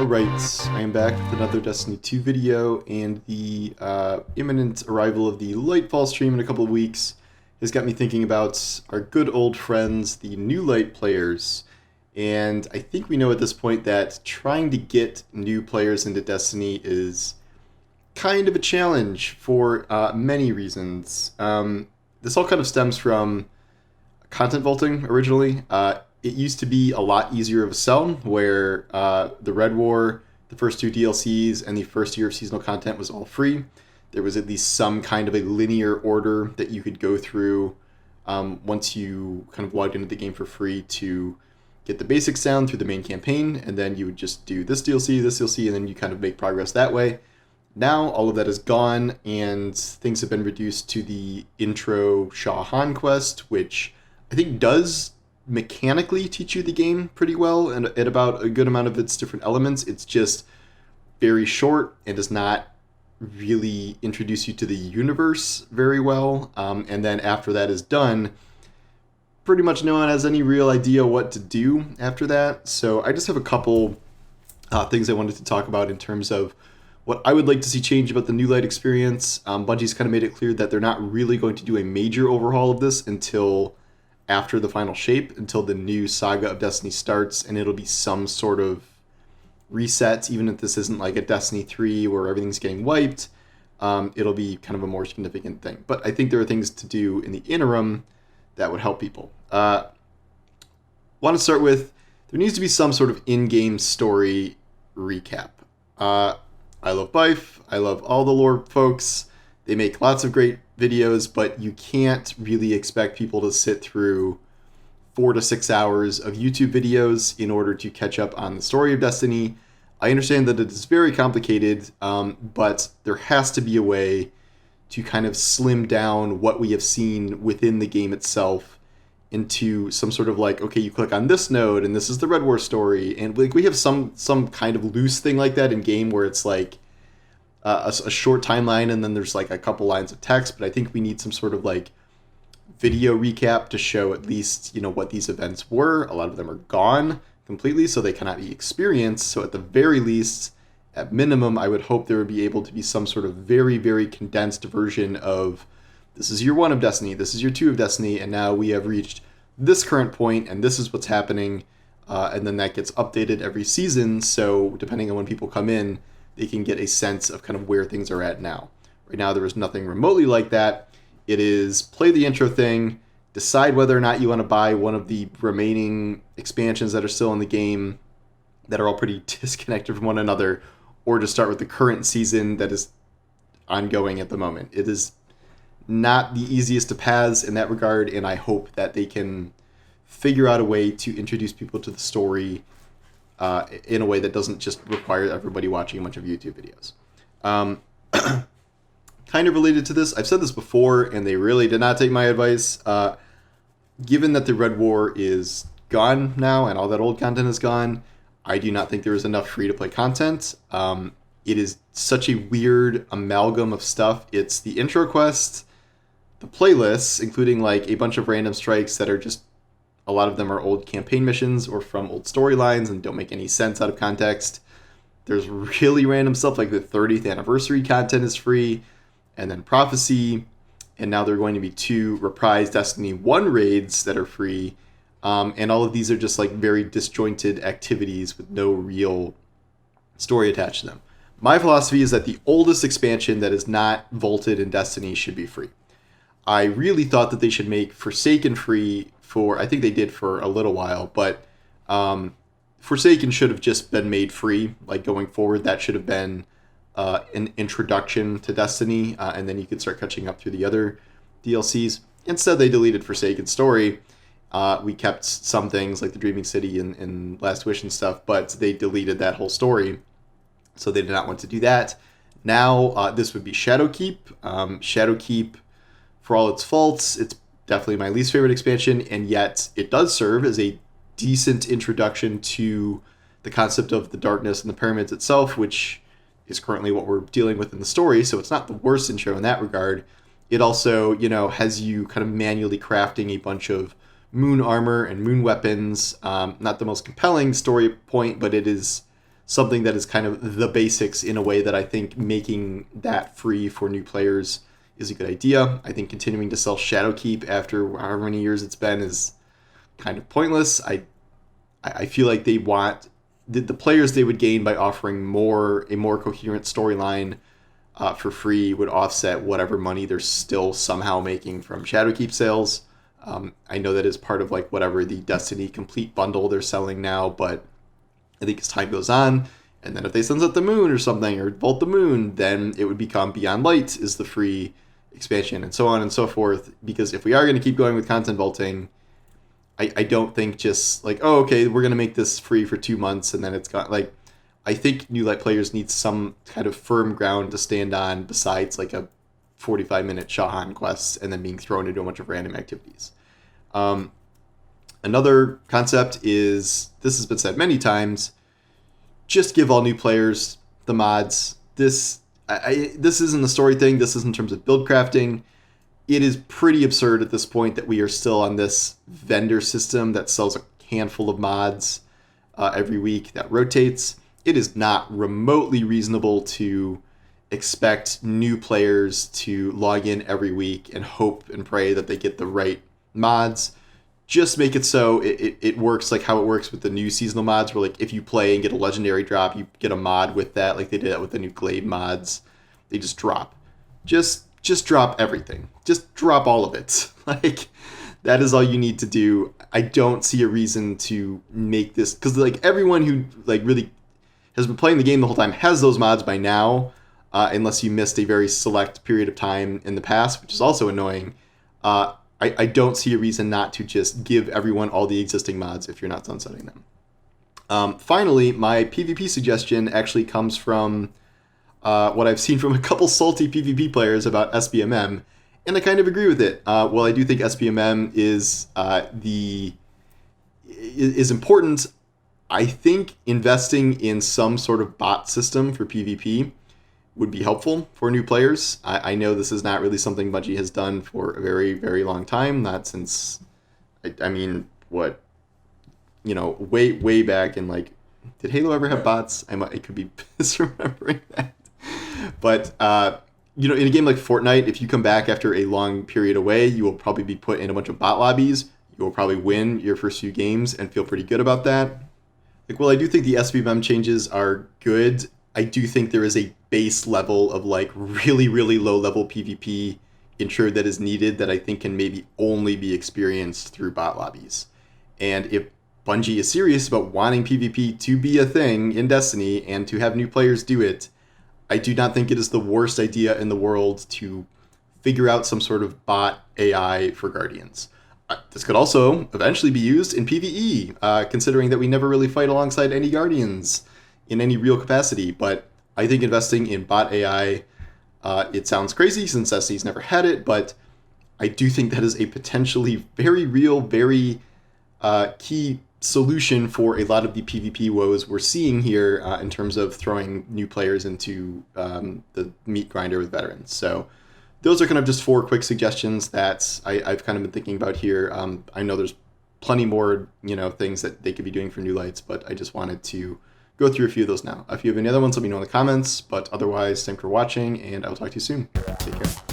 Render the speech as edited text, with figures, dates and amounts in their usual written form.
Alright, I am back with another Destiny 2 video, and the imminent arrival of the Lightfall stream in a couple of weeks has got me thinking about our good old friends, the New Light players. And I think we know at this point that trying to get new players into Destiny is kind of a challenge for many reasons. This all kind of stems from content vaulting originally. It used to be a lot easier of a sell, where the Red War, the first two DLCs, and the first year of seasonal content was all free. There was at least some kind of a linear order that you could go through once you kind of logged into the game for free to get the basics down through the main campaign, and then you would just do this DLC, and then you kind of make progress that way. Now all of that is gone, and things have been reduced to the intro Shah Han quest, which I think does mechanically teach you the game pretty well, and at about a good amount of its different elements. It's just very short and does not really introduce you to the universe very well. And then after that is done, pretty much no one has any real idea what to do after that. So I just have a couple things I wanted to talk about in terms of what I would like to see change about the New Light experience. Bungie's kind of made it clear that they're not really going to do a major overhaul of this until after the final shape, until the new saga of Destiny starts, and it'll be some sort of reset, even if this isn't like a Destiny 3 where everything's getting wiped. It'll be kind of a more significant thing. But I think there are things to do in the interim that would help people. Want to start with, there needs to be some sort of in-game story recap. I love Bife. I love all the lore folks. They make lots of great videos, but you can't really expect people to sit through 4 to 6 hours of YouTube videos in order to catch up on the story of Destiny. I understand that it is very complicated, but there has to be a way to kind of slim down what we have seen within the game itself into some sort of like, okay, you click on this node and this is the Red War story, and like we have some kind of loose thing like that in game where it's like a short timeline and then there's like a couple lines of text. But I think we need some sort of like video recap to show at least, what these events were. A lot of them are gone completely, so they cannot be experienced. So at the very least, at minimum, I would hope there would be able to be some sort of very, very condensed version of, this is year 1 of Destiny, this is year 2 of Destiny, and now we have reached this current point and this is what's happening. And then that gets updated every season, so depending on when people come in, they can get a sense of kind of where things are at now. Right now, there is nothing remotely like that. It is play the intro thing, decide whether or not you want to buy one of the remaining expansions that are still in the game that are all pretty disconnected from one another, or just start with the current season that is ongoing at the moment. It is not the easiest of paths in that regard, and I hope that they can figure out a way to introduce people to the story in a way that doesn't just require everybody watching a bunch of YouTube videos. Kind of related to this, I've said this before, and they really did not take my advice. Given that the Red War is gone now, and all that old content is gone, I do not think there is enough free-to-play content. It is such a weird amalgam of stuff. It's the intro quest, the playlists, including like a bunch of random strikes that are just, a lot of them are old campaign missions or from old storylines and don't make any sense out of context. There's really random stuff like the 30th anniversary content is free, and then Prophecy, and now there are going to be 2 Reprise Destiny 1 raids that are free, and all of these are just like very disjointed activities with no real story attached to them. My philosophy is that the oldest expansion that is not vaulted in Destiny should be free. I really thought that they should make Forsaken free for, I think they did for a little while, but Forsaken should have just been made free. Like going forward, that should have been an introduction to Destiny, and then you could start catching up through the other DLCs. Instead, they deleted Forsaken story. We kept some things like the Dreaming City and Last Wish and stuff, but they deleted that whole story, so they did not want to do that. Now, this would be Shadowkeep. Shadowkeep, for all its faults, it's definitely my least favorite expansion, and yet it does serve as a decent introduction to the concept of the darkness and the pyramids itself, which is currently what we're dealing with in the story, so it's not the worst intro in that regard. It also, has you kind of manually crafting a bunch of moon armor and moon weapons. Not the most compelling story point, but it is something that is kind of the basics in a way that I think making that free for new players is a good idea. I think continuing to sell Shadowkeep after however many years it's been is kind of pointless. I feel like they want the players they would gain by offering a more coherent storyline for free would offset whatever money they're still somehow making from Shadowkeep sales. I know that is part of like whatever the Destiny Complete bundle they're selling now, but I think as time goes on, and then if they Sunset the Moon or something, or Vault the Moon, then it would become Beyond Light is the free expansion, and so on and so forth. Because if we are going to keep going with content vaulting, I don't think just like, oh, okay, we're going to make this free for 2 months, and then it's got like, I think New Light players need some kind of firm ground to stand on besides like a 45-minute Shahan quest and then being thrown into a bunch of random activities. Another concept is, this has been said many times, just give all new players the mods. This isn't a story thing. This is in terms of build crafting. It is pretty absurd at this point that we are still on this vendor system that sells a handful of mods every week that rotates. It is not remotely reasonable to expect new players to log in every week and hope and pray that they get the right mods. Just make it so it works like how it works with the new seasonal mods, where like if you play and get a legendary drop, you get a mod with that, like they did that with the new Glaive mods. They just drop. Just drop everything. Just drop all of it. Like, that is all you need to do. I don't see a reason to make this, because like everyone who like really has been playing the game the whole time has those mods by now, unless you missed a very select period of time in the past, which is also annoying. I don't see a reason not to just give everyone all the existing mods if you're not sunsetting them. Finally, my PvP suggestion actually comes from what I've seen from a couple salty PvP players about SBMM, and I kind of agree with it. While I do think SBMM is important, I think investing in some sort of bot system for PvP would be helpful for new players. I know this is not really something Bungie has done for a very, very long time. Not since, way back in like, did Halo ever have bots? I could be misremembering that. But, in a game like Fortnite, if you come back after a long period away, you will probably be put in a bunch of bot lobbies. You will probably win your first few games and feel pretty good about that. Like, while I do think the SBMM changes are good, I do think there is a base level of like really, really low level PvP intro that is needed that I think can maybe only be experienced through bot lobbies. And if Bungie is serious about wanting PvP to be a thing in Destiny and to have new players do it, I do not think it is the worst idea in the world to figure out some sort of bot AI for Guardians. This could also eventually be used in PvE, considering that we never really fight alongside any Guardians in any real capacity. But I think investing in bot AI, it sounds crazy since Destiny's never had it, but I do think that is a potentially very real, very key solution for a lot of the PvP woes we're seeing here in terms of throwing new players into the meat grinder with veterans. So those are kind of just 4 quick suggestions that I've kind of been thinking about here. I know there's plenty more, things that they could be doing for New Lights, but I just wanted to go through a few of those now. If you have any other ones, let me know in the comments. But otherwise, thanks for watching, and I will talk to you soon. Take care.